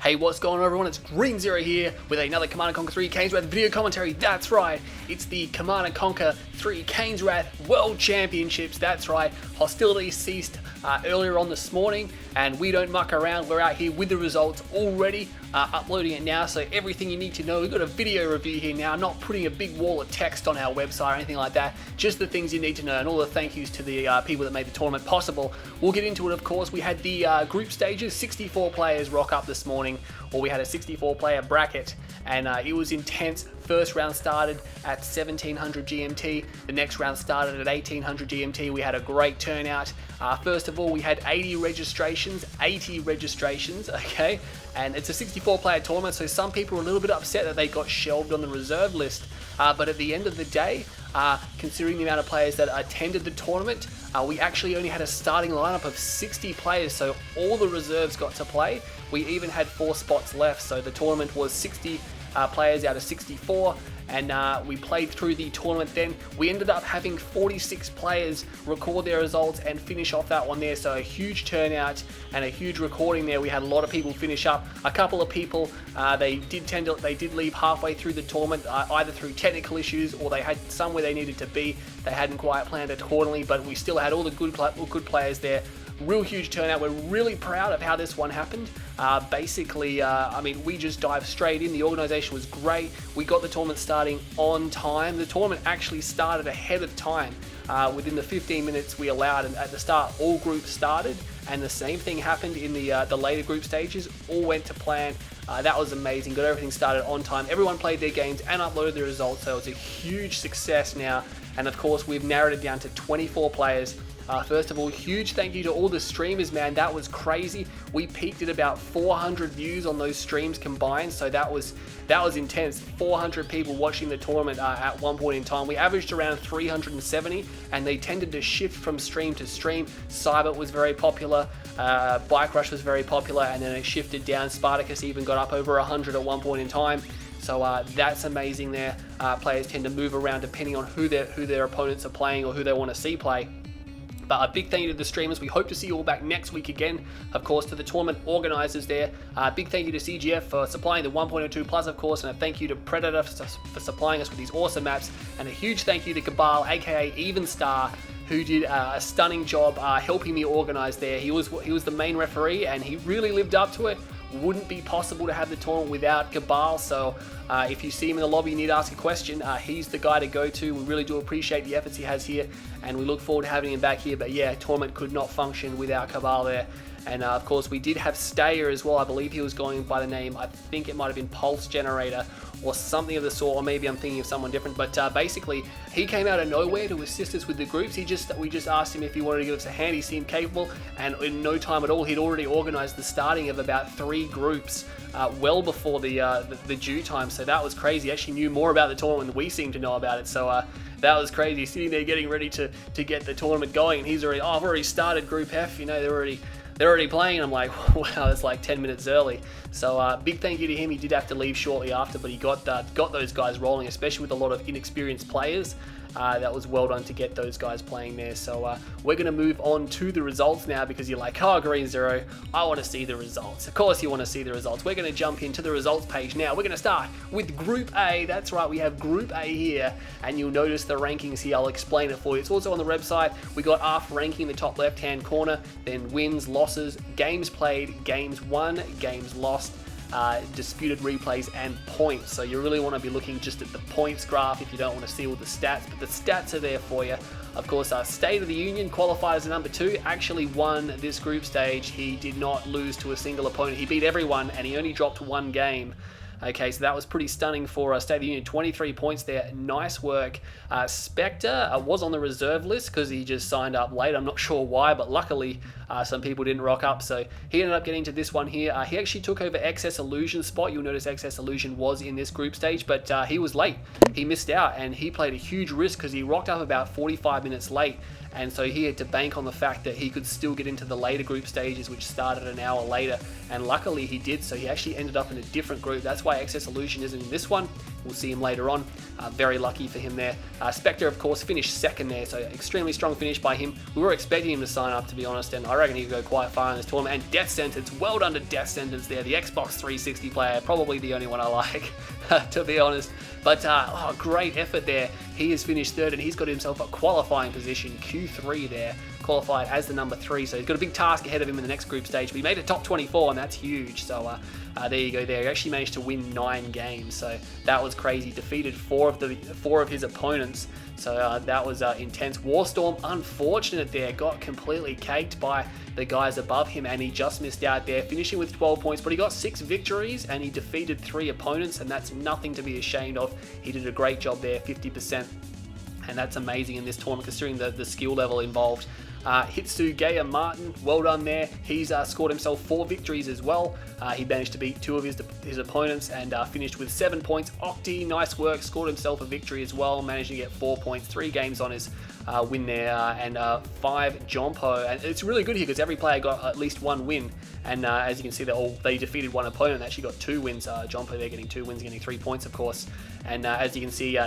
Hey, what's going on everyone? It's Green Zero here with another Command & Conquer 3 Kane's Wrath video commentary. That's right, it's the Command & Conquer 3 Kane's Wrath World Championships. That's right, hostilities ceased earlier on this morning and we don't muck around. We're out here with the results already, uploading it now, so everything you need to know. We've got a video review here now, not putting a big wall of text on our website or anything like that, just the things you need to know and all the thank yous to the people that made the tournament possible. We'll get into it, of course. We had the group stages, 64 players rock up this morning, or we had a 64 player bracket, and it was intense. First round started at 1700 GMT, the next round started at 1800 GMT. We had a great turnout. First of all, we had 80 registrations, okay? And it's a 64 player tournament, so some people were a little bit upset that they got shelved on the reserve list. But at the end of the day, considering the amount of players that attended the tournament, we actually only had a starting lineup of 60 players, so all the reserves got to play. We even had 4 spots left, so the tournament was 60 players out of 64, and we played through the tournament. Then we ended up having 46 players record their results and finish off that one there, so a huge turnout and a huge recording there. We had a lot of people finish up. A couple of people they did leave halfway through the tournament, either through technical issues or they had somewhere they needed to be. They hadn't quite planned it accordingly, but we still had all the good players there. Real huge turnout. We're really proud of how this one happened. Basically, I mean, we just dived straight in. The organization was great. We got the tournament starting on time. The tournament actually started ahead of time. Within the 15 minutes we allowed, and at the start, all groups started, and the same thing happened in the later group stages. All went to plan. That was amazing. Got everything started on time. Everyone played their games and uploaded the results, so it's a huge success now. And of course, we've narrowed it down to 24 players. First of all, huge thank you to all the streamers, man. That was crazy. We peaked at about 400 views on those streams combined, so that was intense. 400 people watching the tournament at one point in time. We averaged around 370, and they tended to shift from stream to stream. Cybert was very popular, Bike Rush was very popular, and then it shifted down. Spartacus even got up over 100 at one point in time. So that's amazing there. Players tend to move around depending on who their opponents are playing or who they want to see play. But a big thank you to the streamers. We hope to see you all back next week again. Of course, to the tournament organizers there. Big thank you to CGF for supplying the 1.02 Plus, of course, and a thank you to Predator for supplying us with these awesome maps. And a huge thank you to Cabal, aka Evenstar, who did a stunning job helping me organize there. He was the main referee, and he really lived up to it. Wouldn't be possible to have the tournament without Cabal, so if you see him in the lobby, you need to ask a question. He's the guy to go to. We really do appreciate the efforts he has here, and we look forward to having him back here. But yeah, tournament could not function without Cabal there. And of course, we did have Stayer as well. I believe he was going by the name, I think it might have been Pulse Generator or something of the sort, or maybe I'm thinking of someone different. But basically, he came out of nowhere to assist us with the groups. We just asked him if he wanted to give us a hand. He seemed capable, and in no time at all, he'd already organized the starting of about 3 groups well before the due time. So that was crazy. He actually knew more about the tournament than we seemed to know about it. So that was crazy. Sitting there getting ready to get the tournament going, and he's already, I've already started Group F. You know, they're already playing, and I'm like, wow, it's like 10 minutes early. So big thank you to him. He did have to leave shortly after, but he got those guys rolling, especially with a lot of inexperienced players. That was well done to get those guys playing there. So we're going to move on to the results now, because you're like, oh, Green Zero, I want to see the results. Of course you want to see the results. We're going to jump into the results page now. We're going to start with Group A. That's right, we have Group A here, and you'll notice the rankings here. I'll explain it for you. It's also on the website. We got ARF ranking in the top left-hand corner, then wins, losses, games played, games won, games lost, disputed replays, and points. So you really want to be looking just at the points graph if you don't want to see all the stats, but the stats are there for you. Of course, State of the Union qualified as a number 2, actually won this group stage. He did not lose to a single opponent. He beat everyone, and he only dropped 1 game. Okay, so that was pretty stunning for State of the Union. 23 points there. Nice work. Spectre was on the reserve list because he just signed up late. I'm not sure why, but luckily some people didn't rock up, so he ended up getting to this one here. He actually took over XS Illusion's spot. You'll notice XS Illusion was in this group stage, but he was late. He missed out, and he played a huge risk because he rocked up about 45 minutes late. And so he had to bank on the fact that he could still get into the later group stages, which started an hour later. And luckily he did, so he actually ended up in a different group. That's why XS Illusion isn't in this one. We'll see him later on. Very lucky for him there. Spectre, of course, finished second there, so extremely strong finish by him. We were expecting him to sign up, to be honest, and I reckon he could go quite far in this tournament. And Death Sentence, well done to Death Sentence there, the Xbox 360 player, probably the only one I like, to be honest. But great effort there. He has finished third, and he's got himself a qualifying position, Q3 there, qualified as the number 3. So he's got a big task ahead of him in the next group stage. But he made it top 24, and that's huge. So there you go. There, he actually managed to win 9 games. So that was crazy. Defeated four of his opponents. So that was intense. Warstorm, unfortunate there, got completely caked by the guys above him, and he just missed out there, finishing with 12 points, but he got 6 victories, and he defeated 3 opponents, and that's nothing to be ashamed of. He did a great job there, 50%, and that's amazing in this tournament, considering the skill level involved. Hitsugaya Martin, well done there. He's scored himself 4 victories as well. He managed to beat 2 of his opponents and finished with 7 points. Octi, nice work, scored himself a victory as well, managed to get 4 points, 3 games on his win there, and 5 Jompo. And it's really good here because every player got at least 1 win. And as you can see, they defeated 1 opponent and actually got 2 wins. Jompo, they're getting 2 wins, getting 3 points, of course. And as you can see,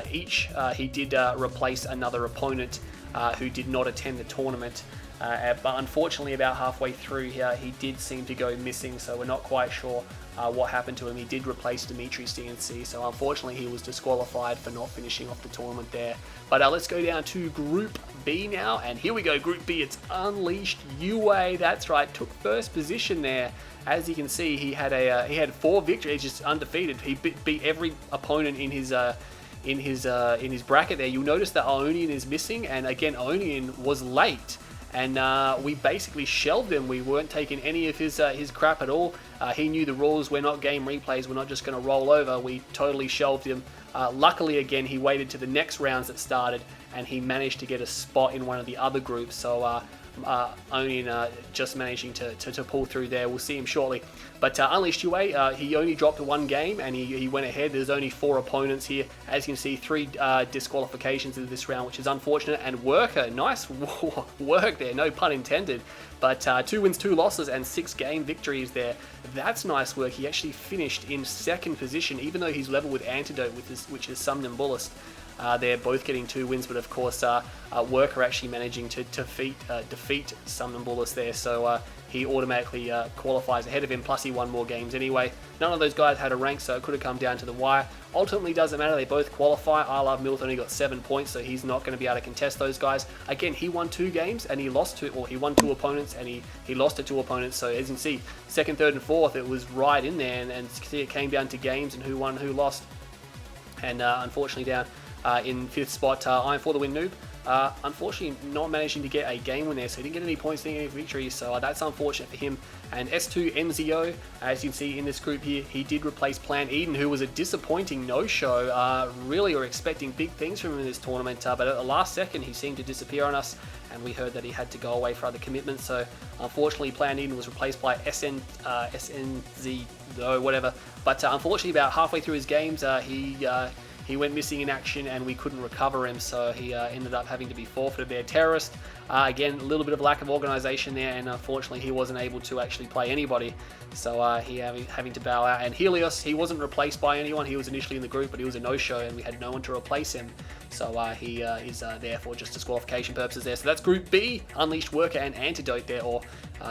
he did replace another opponent who did not attend the tournament. But unfortunately, about halfway through here, he did seem to go missing, so we're not quite sure what happened to him. He did replace Dimitri CNC, so unfortunately he was disqualified for not finishing off the tournament there. But let's go down to Group B now, and here we go, Group B. It's Unleashed UA, that's right, took first position there. As you can see, he had 4 victories, just undefeated. He beat every opponent in his bracket there. You'll notice that Aonian is missing, and again, Aonian was late. And we basically shelved him. We weren't taking any of his crap at all. He knew the rules. We're not game replays. We're not just going to roll over. We totally shelved him. Luckily, again, he waited to the next rounds that started, and he managed to get a spot in one of the other groups. So Onion just managing to pull through there. We'll see him shortly. But Unleashed UA, he only dropped 1 game and he went ahead. There's only 4 opponents here. As you can see, 3 disqualifications in this round, which is unfortunate. And Worker, nice work there, no pun intended. But 2 wins, 2 losses, and 6 game victories there. That's nice work. He actually finished in 2nd position, even though he's level with Antidote, which is Somnambulist. They're both getting 2 wins, but of course, Worker actually managing to defeat Somnambulist there, so he automatically qualifies ahead of him, plus he won more games anyway. None of those guys had a rank, so it could have come down to the wire. Ultimately, doesn't matter, they both qualify. I Love Milth only got 7 points, so he's not going to be able to contest those guys. Again, he won 2 games, and he lost 2, or he won 2 opponents, and he lost to 2 opponents, so as you can see, 2nd, 3rd, and 4th, it was right in there, and it came down to games and who won, who lost. And unfortunately down in 5th spot, I'm For The Win Noob. Unfortunately not managing to get a game win there, so he didn't get any points, didn't get any victories, so that's unfortunate for him. And S2 MZO, as you can see in this group here, he did replace Plan Eden, who was a disappointing no-show. Really were expecting big things from him in this tournament, but at the last second he seemed to disappear on us, and we heard that he had to go away for other commitments, so unfortunately Plan Eden was replaced by SNZ, whatever. But unfortunately about halfway through his games, he went missing in action and we couldn't recover him, so he ended up having to be forfeited there. Terrorist, again, a little bit of lack of organisation there, and unfortunately he wasn't able to actually play anybody, so he having to bow out. And Helios, he wasn't replaced by anyone. He was initially in the group, but he was a no-show and we had no one to replace him, so he is there for just disqualification purposes there. So that's Group B, Unleashed Worker and Antidote there, or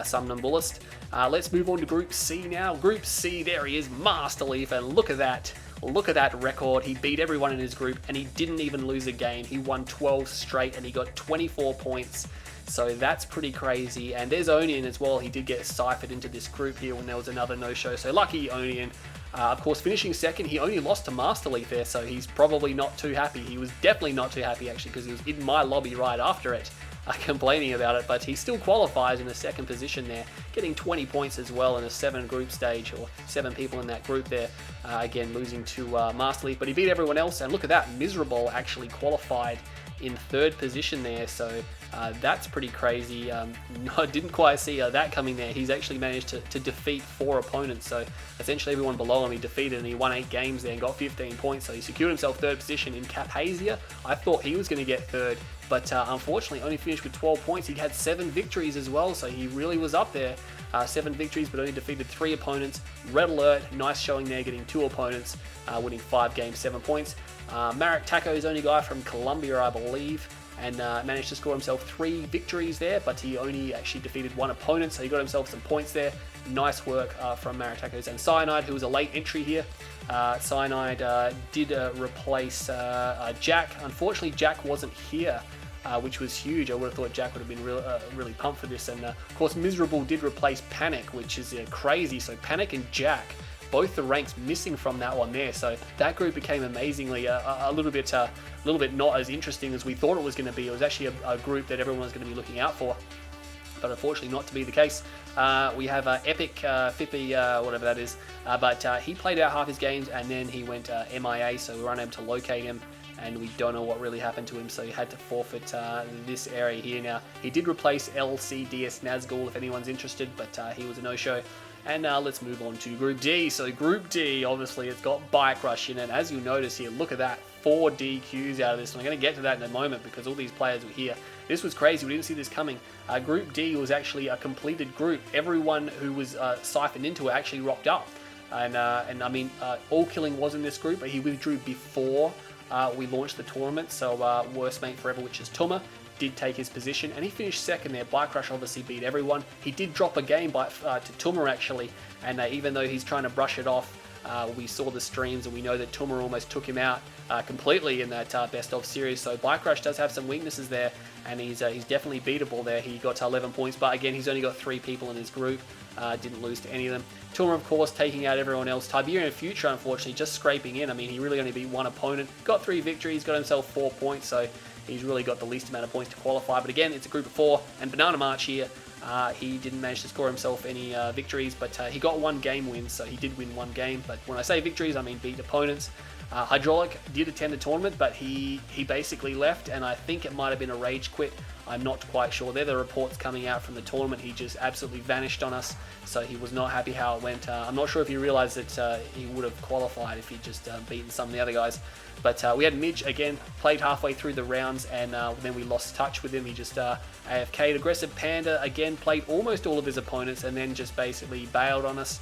Somnambulist. Let's move on to Group C now. Group C, there he is, Master Leaf, and look at that. Look at that record. He beat everyone in his group and he didn't even lose a game. He won 12 straight and he got 24 points. So that's pretty crazy. And there's Onion as well. He did get ciphered into this group here when there was another no-show. So lucky Onion. Of course, finishing 2nd, he only lost to Master Leaf there, so he's probably not too happy. He was definitely not too happy, actually, because he was in my lobby right after it, complaining about it, but he still qualifies in the 2nd position there, getting 20 points as well in a 7 group stage, or 7 people in that group there. Again, losing to Master Leaf, but he beat everyone else, and look at that, Miserable actually qualified in 3rd position there, so That's pretty crazy. I didn't quite see that coming there. He's actually managed to defeat 4 opponents, so essentially everyone below him he defeated, and he won 8 games there and got 15 points, so he secured himself 3rd position. In Caphasia, I thought he was going to get 3rd, but unfortunately only finished with 12 points. He had 7 victories as well, so he really was up there. 7 victories, but only defeated 3 opponents. Red Alert, nice showing there, getting 2 opponents, winning 5 games, 7 points. Marek Taco is the only guy from Colombia, I believe, and managed to score himself 3 victories there, but he only actually defeated 1 opponent, so he got himself some points there. Nice work from Marek Tacos. And Cyanide, who was a late entry here. Cyanide did replace Jack. Unfortunately, Jack wasn't here, which was huge. I would have thought Jack would have been really pumped for this. And of course, Miserable did replace Panic, which is crazy. So Panic and Jack, both the ranks missing from that one there. So that group became amazingly a little bit not as interesting as we thought it was going to be. It was actually a group that everyone was going to be looking out for, but unfortunately not to be the case. We have Epic, Fippy, whatever that is, but he played out half his games and then he went MIA, so we were unable to locate him, and we don't know what really happened to him, so he had to forfeit this area here. Now, he did replace LCDS Nazgul, if anyone's interested, but he was a no-show. And let's move on to Group D. So Group D, obviously, it's got Bike Rush in it. As you'll notice here, look at that, 4 DQs out of this. And I'm going to get to that in a moment because all these players were here. This was crazy. We didn't see this coming. Group D was actually a completed group. Everyone who was siphoned into it actually rocked up. And I mean, All Killing was in this group, but he withdrew before we launched the tournament. So Worst Mate Forever, which is Tuma, did take his position, and he finished 2nd there. Bike Rush obviously beat everyone. He did drop a game to Tuma actually, and even though he's trying to brush it off, we saw the streams and we know that Tuma almost took him out completely in that best of series. So Bike Rush does have some weaknesses there, and he's definitely beatable there. He got to 11 points, but again, he's only got 3 people in his group. Didn't lose to any of them. Tuma, of course, taking out everyone else. Tiberian Future, unfortunately, just scraping in. I mean, he really only beat 1 opponent. Got 3 victories, got himself 4 points, so he's really got the least amount of points to qualify. But again, it's a group of 4. And Banana March here, he didn't manage to score himself any victories, but he got 1 game win, so he did win 1 game. But when I say victories, I mean beat opponents. Hydraulic did attend the tournament, but he basically left, and I think it might have been a rage quit. I'm not quite sure. They're the reports coming out from the tournament. He just absolutely vanished on us, so he was not happy how it went. I'm not sure if he realized that he would have qualified if he'd just beaten some of the other guys. But we had Midge, again, played halfway through the rounds, and then we lost touch with him. He just AFK'd. Aggressive Panda, again, played almost all of his opponents, and then just basically bailed on us.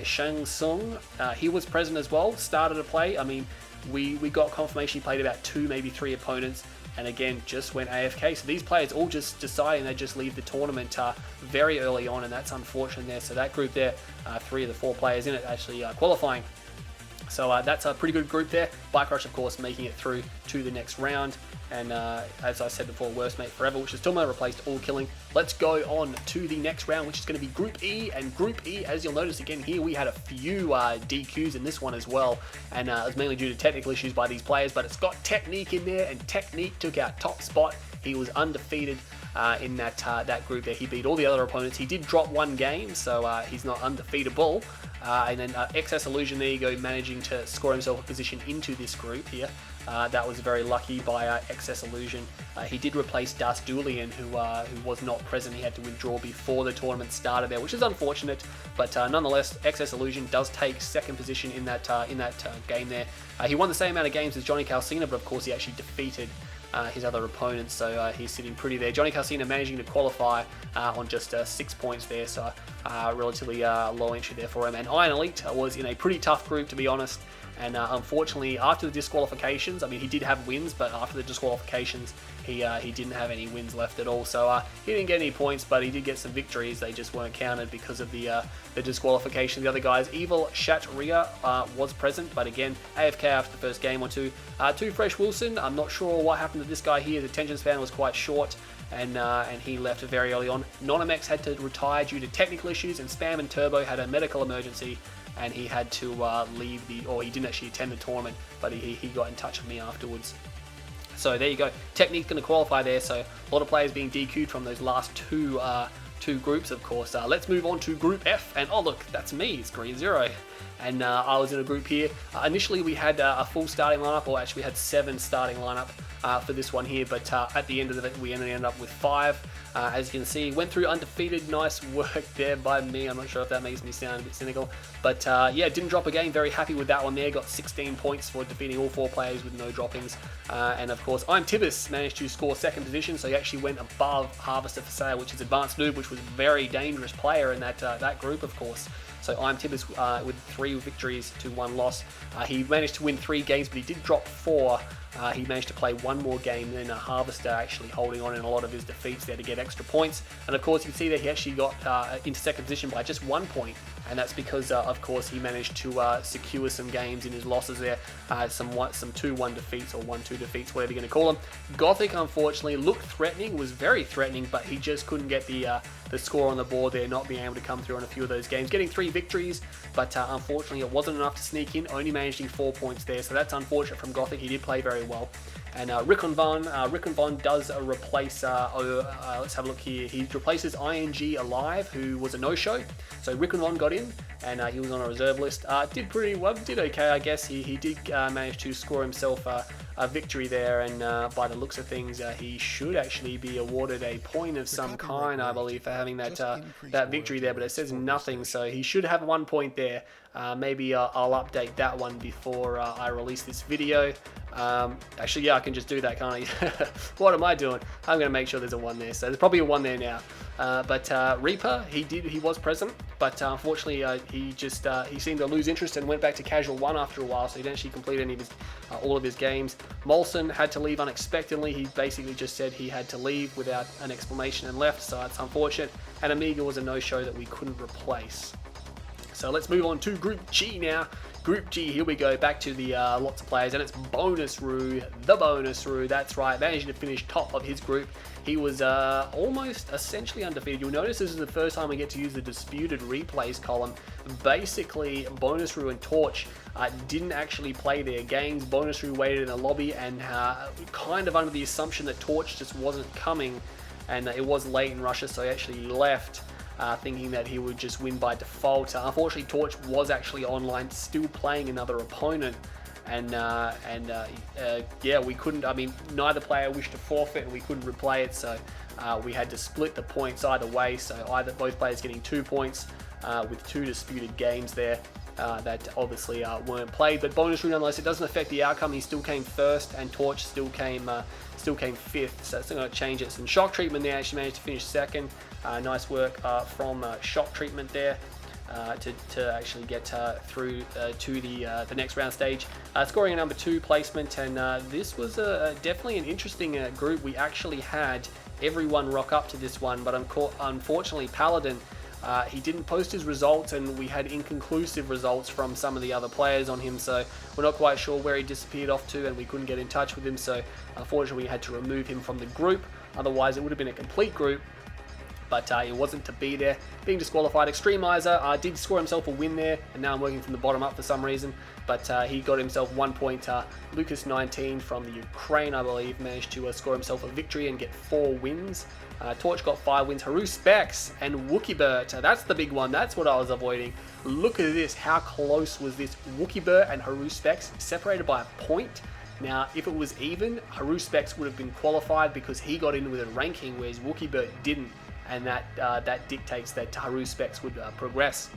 Shang Tsung, he was present as well, started to play. I mean, we got confirmation he played about 2, maybe 3 opponents, and again, just went AFK. So these players all just deciding they just leave the tournament very early on, and that's unfortunate there. So that group there, 3 of the 4 players in it actually qualifying. So that's a pretty good group there. Bike Rush, of course, making it through to the next round. And as I said before, Worst Mate Forever, which is Tuma, replaced All Killing. Let's go on to the next round, which is going to be Group E. And Group E, as you'll notice again here, we had a few DQs in this one as well. And it was mainly due to technical issues by these players, but it's got Technique in there, and Technique took out top spot. He was undefeated in that group there. He beat all the other opponents. He did drop 1 game, so he's not undefeatable. And then Excess Illusion, there you go, managing to score himself a position into this group here. That was very lucky by Excess Illusion. He did replace Das Dulian, who was not present. He had to withdraw before the tournament started there, which is unfortunate. But nonetheless, Excess Illusion does take 2nd position in that game there. He won the same amount of games as Johnny Calcina, but of course he actually defeated his other opponents, so he's sitting pretty there. Johnny Calcina managing to qualify on just 6 points there, so relatively low entry there for him. And Iron Elite was in a pretty tough group, to be honest. And unfortunately, after the disqualifications, I mean, he did have wins, but after the disqualifications, he didn't have any wins left at all. So he didn't get any points, but he did get some victories. They just weren't counted because of the disqualification. The other guys, Evil Shatria was present, but again, AFK after the first game or 2. Too Fresh Wilson, I'm not sure what happened to this guy here. The attention span was quite short, and he left very early on. Nonamex had to retire due to technical issues, and Spam and Turbo had a medical emergency, and he had to leave he didn't actually attend the tournament, but he got in touch with me afterwards. So there you go. Technique's going to qualify there, so a lot of players being DQ'd from those last two groups, of course. Let's move on to Group F, and oh look, that's me, it's Green Zero. And I was in a group here. Initially we had a full starting lineup, or actually we had 7 starting lineup. for this one here, but at the end of it, we ended up with 5. As you can see, went through undefeated. Nice work there by me. I'm not sure if that makes me sound a bit cynical, but yeah, didn't drop a game. Very happy with that one there. Got 16 points for defeating all 4 players with no droppings. And of course, I'm Tibbus managed to score 2nd position, so he actually went above Harvester for Sale, which is Advanced Noob, which was a very dangerous player in that group, of course. So I'm Tibbus with 3 victories to 1 loss. He managed to win 3 games, but he did drop 4. He managed to play 1 more game than Harvester, actually holding on in a lot of his defeats there to get extra points. And of course, you can see that he actually got into 2nd position by just 1 point. And that's because, of course, he managed to secure some games in his losses there. Some 2-1 defeats or 1-2 defeats, whatever you're going to call them. Gothic, unfortunately, looked threatening, was very threatening, but he just couldn't get the score on the board there, not being able to come through on a few of those games. Getting 3 victories, but unfortunately it wasn't enough to sneak in, only managing 4 points there. So that's unfortunate from Gothic. He did play very well. And Rickon Von does replace, let's have a look here. He replaces ING Alive, who was a no-show. So Rickon Von got in, and he was on a reserve list. Did pretty well, did okay, I guess. He did manage to score himself a victory there, and by the looks of things, he should actually be awarded a point of some kind, I believe, for having that victory there, but it says nothing, so he should have 1 point there. Maybe I'll update that one before I release this video. Actually, yeah, I can just do that, can't I? What am I doing? I'm going to make sure there's a 1 there, so there's probably a 1 there now. But Reaper, he was present, but unfortunately he seemed to lose interest and went back to casual 1 after a while, so he didn't actually complete any of his all of his games. Molson had to leave unexpectedly. He basically just said he had to leave without an explanation and left, so that's unfortunate. And Amiga was a no-show that we couldn't replace. So let's move on to Group G now. Group G, here we go, back to the lots of players, and it's Bonus Roo, the Bonus Roo, that's right, managing to finish top of his group. He was almost essentially undefeated. You'll notice this is the first time we get to use the disputed replays column. Basically, Bonus Roo and Torch didn't actually play their games. Bonus Roo waited in the lobby and kind of under the assumption that Torch just wasn't coming, and it was late in Russia, so he actually left. Thinking that he would just win by default. Unfortunately, Torch was actually online, still playing another opponent, and yeah, we couldn't. I mean, neither player wished to forfeit, and we couldn't replay it, so we had to split the points either way. So both players getting 2 points with 2 disputed games there. That obviously weren't played, but Bonus Roo nonetheless, it doesn't affect the outcome. He still came 1st, and Torch still came 5th, so it's not going to change it. And Shock Treatment there actually managed to finish 2nd. Nice work from Shock Treatment there to actually get through to the next round stage. Scoring a number 2 placement, and this was definitely an interesting group. We actually had everyone rock up to this one, but unfortunately Paladin, he didn't post his results, and we had inconclusive results from some of the other players on him, so we're not quite sure where he disappeared off to, and we couldn't get in touch with him, so unfortunately we had to remove him from the group. Otherwise it would have been a complete group, but it wasn't to be there. Being disqualified, Extremizer did score himself a win there, and now I'm working from the bottom up for some reason, but he got himself 1 point. Lucas 19 from the Ukraine, I believe, managed to score himself a victory and get 4 wins. Torch got 5 wins. Haru Specs and WookieBert, that's the big one, that's what I was avoiding. Look at this, how close was this? WookieBert and Haru Specs separated by a point. Now, if it was even, Haru Specs would have been qualified because he got in with a ranking, whereas WookieBert didn't, and that dictates that Haru Specs would progress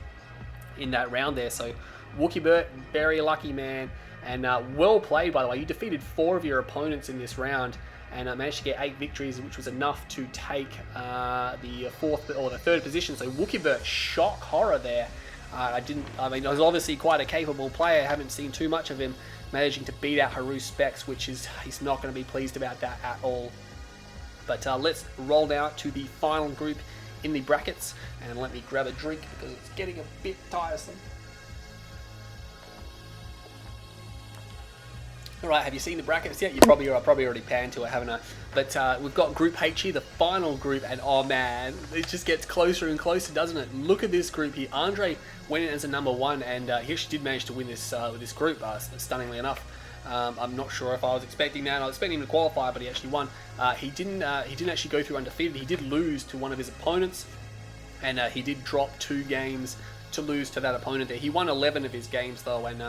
in that round there. So WookieBert, very lucky man, and well played, by the way. You defeated 4 of your opponents in this round, and managed to get 8 victories, which was enough to take the 4th or the 3rd position. So WookieBert, shock horror there. I mean, I was obviously quite a capable player. Haven't seen too much of him, managing to beat out Haru Specs, which is, he's not going to be pleased about that at all. But let's roll now to the final group in the brackets, and let me grab a drink because it's getting a bit tiresome. Alright, have you seen the brackets yet? You probably already panned to it, haven't I? But we've got Group H here, the final group, and oh man, it just gets closer and closer, doesn't it? Look at this group here. Andre went in as a number 1, and he actually did manage to win this this group, stunningly enough. I'm not sure if I was expecting that. I was expecting him to qualify, but he actually won. He didn't actually go through undefeated. He did lose to one of his opponents, and he did drop 2 games to lose to that opponent there. He won 11 of his games though, and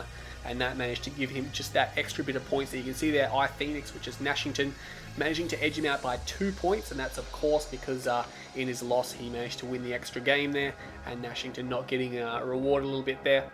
and that managed to give him just that extra bit of points that you can see there. iPhoenix, which is Nashington, managing to edge him out by 2 points, and that's of course because in his loss he managed to win the extra game there, and Nashington not getting rewarded a little bit there.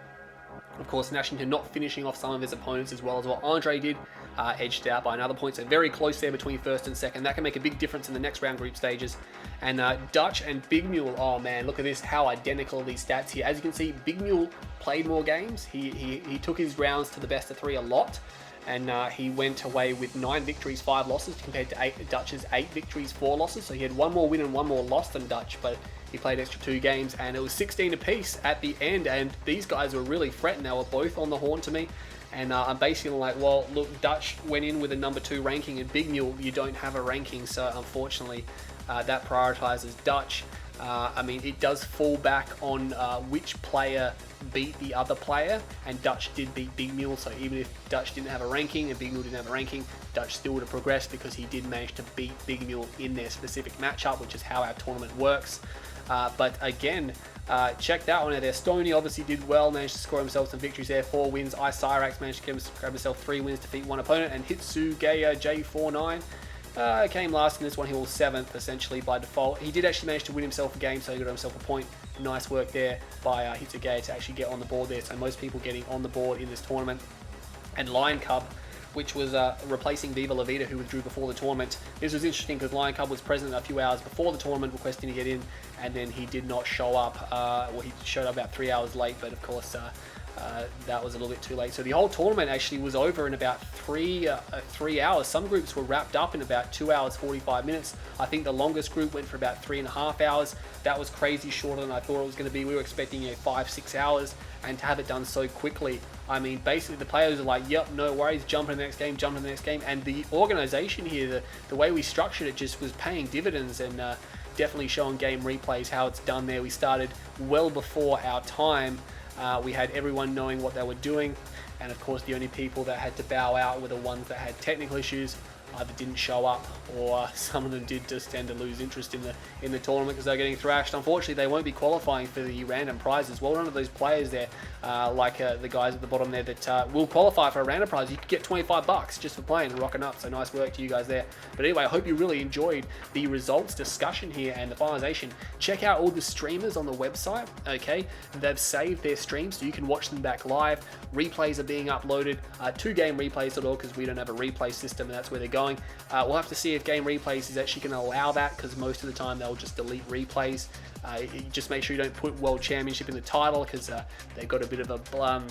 Of course, Nashington not finishing off some of his opponents as well as what Andre did, edged out by another point, so very close there between first and second. That can make a big difference in the next round group stages. And Dutch and Big Mule, oh man, look at this, how identical these stats here. As you can see, Big Mule played more games. He took his rounds to the best of 3 a lot, and he went away with 9 victories, 5 losses, compared to Dutch's 8 victories, 4 losses. So he had 1 more win and 1 more loss than Dutch, but he played extra 2 games, and it was 16 apiece at the end, and these guys were really fretting. They were both on the horn to me, and I'm basically like, well, look, Dutch went in with a number 2 ranking, and Big Mule, you don't have a ranking, so unfortunately that prioritizes Dutch. I mean, it does fall back on which player beat the other player, and Dutch did beat Big Mule, so even if Dutch didn't have a ranking and Big Mule didn't have a ranking, Dutch still would have progressed because he did manage to beat Big Mule in their specific matchup, which is how our tournament works. But again, check that one out there. Stoney obviously did well, managed to score himself some victories there, 4 wins. Cyrax managed to grab himself 3 wins, defeat 1 opponent, and Hitsugeya J49 came last in this one. He was 7th essentially by default. He did actually manage to win himself a game, so he got himself a point. Nice work there by Hitsugeya to actually get on the board there. So most people getting on the board in this tournament. And Lion Cub, which was replacing Viva La Vida, who withdrew before the tournament. This was interesting because Lion Cub was present a few hours before the tournament requesting to get in, and then he did not show up. Well, he showed up about 3 hours late, but of course that was a little bit too late. So the whole tournament actually was over in about 3 hours. Some groups were wrapped up in about 2 hours 45 minutes. I think the longest group went for about 3.5 hours. That was crazy shorter than I thought it was going to be. We were expecting 5-6 hours, and to have it done so quickly, I mean, basically the players are like, yep, no worries, jump to the next game, jump to the next game. And the organization here, the way we structured it just was paying dividends, and definitely showing game replays how it's done there. We started well before our time. We had everyone knowing what they were doing, and of course the only people that had to bow out were the ones that had technical issues, either didn't show up, or some of them did just tend to lose interest in the tournament because they're getting thrashed. Unfortunately, they won't be qualifying for the random prizes. Well, none of those players there, like the guys at the bottom there that will qualify for a random prize, you could get $25 just for playing and rocking up. So nice work to you guys there. But anyway, I hope you really enjoyed the results discussion here and the finalization. Check out all the streamers on the website. Okay, they've saved their streams so you can watch them back live. Replays are being uploaded to GameReplays.org because we don't have a replay system, and that's where they're going. We'll have to see if Game Replays is actually going to allow that, because most of the time they'll just delete replays. Just make sure you don't put World Championship in the title, because they've got a bit of a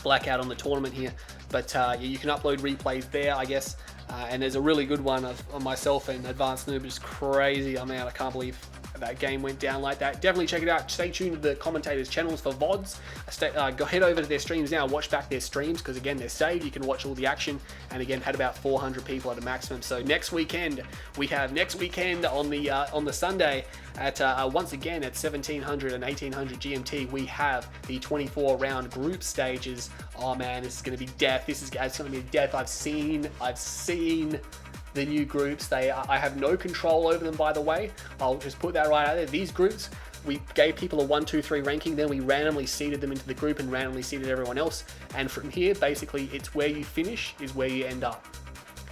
blackout on the tournament here. But you can upload replays there, I guess. And there's a really good one of myself and Advanced Noob. It's crazy. I mean, I can't believe that game went down like that. Definitely check it out. Stay tuned to the commentators' channels for VODs. Go head over to their streams now, watch back their streams, because again, they're saved. You can watch all the action, and again, had about 400 people at a maximum. So next weekend on the Sunday at once again at 1700 and 1800 GMT, we have the 24 round group stages. Oh man, this is going to be death. It's going to be death. I've seen the new groups. I have no control over them, by the way. I'll just put that right out there. These groups, we gave people a 1, 2, 3 ranking, then we randomly seeded them into the group and randomly seeded everyone else. And from here, basically, it's where you finish is where you end up.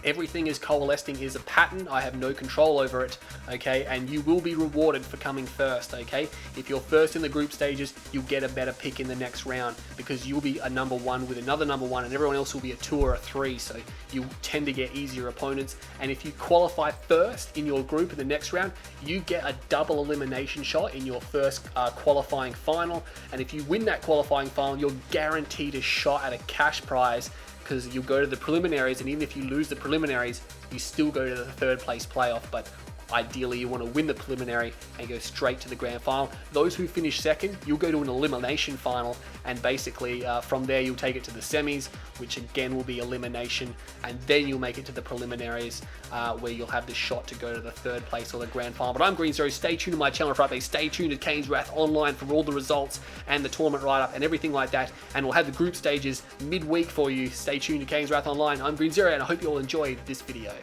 Everything is coalescing is a pattern. I have no control over it, okay? And you will be rewarded for coming first, okay? If you're first in the group stages, you'll get a better pick in the next round, because you'll be a number 1 with another number 1, and everyone else will be a 2 or a 3, so you tend to get easier opponents. And if you qualify first in your group in the next round, you get a double elimination shot in your first qualifying final. And if you win that qualifying final, you're guaranteed a shot at a cash prize, because you'll go to the preliminaries, and even if you lose the preliminaries, you still go to the 3rd place playoff. But ideally, you want to win the preliminary and go straight to the grand final. Those who finish second, you'll go to an elimination final, and basically from there you'll take it to the semis, which again will be elimination, and then you'll make it to the preliminaries, where you'll have the shot to go to the 3rd place or the grand final. But I'm Green Zero. Stay tuned to my channel for updates. Stay tuned to Kane's Wrath Online for all the results and the tournament write-up and everything like that. And we'll have the group stages midweek for you. Stay tuned to Kane's Wrath Online. I'm Green Zero, and I hope you all enjoyed this video.